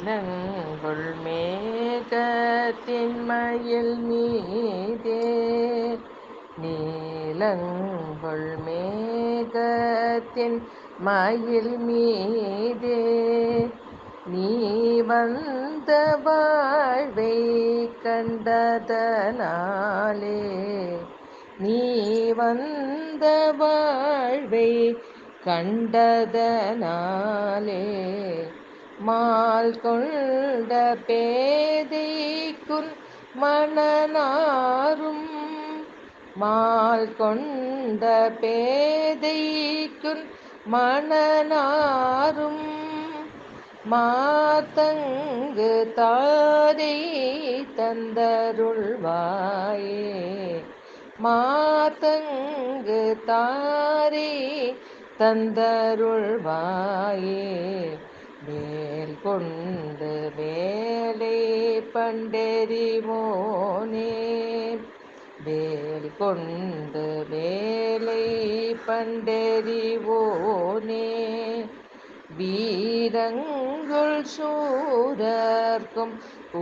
நங்குள் மேகத்தின் மயில் மீதே நீலங்குள் மேகத்தின் மயில் மீதே நீ வந்த வாழ்வை கண்டதனாலே நீ வந்த வாழ்வை கண்டதனாலே மால் கொண்ட பேதைக்குன் மனநாரும் மால் கொண்ட பேதைக்குன் மனநாரும் மாதங்கு தாதை தந்தருள்வாயே மாதங்கு தாரை தந்தருள்வாயே வேல் கொண்டு வேலை பண்டெறிவோனே வேல் கொண்டு வேலை பண்டெறிவோனே வீரங்குள் சூரர்க்கும்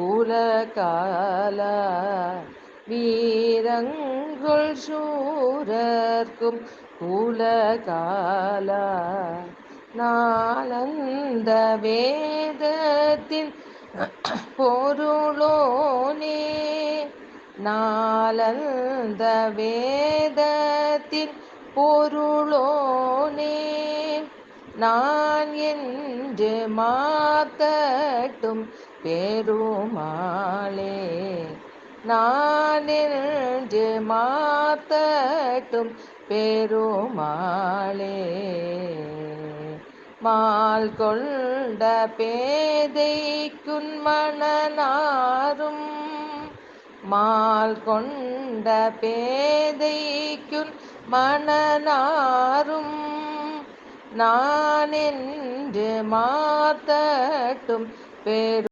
உலகால வீரங்குள் சூரர்க்கும் உலகால நாளந்த வேதத்தின் பொருளோனே நாளந்த வேதத்தின் பொருளோனே நான் என்று மாத்தட்டும் பெருமாளே நான் என்று மாத்தட்டும் பெருமாளே மால் கொண்ட பேதைக்குன் மனநாரும் மால் கொண்ட பேதைக்குன் மனநாரும் நான் என்று மாத்தட்டும் பெரு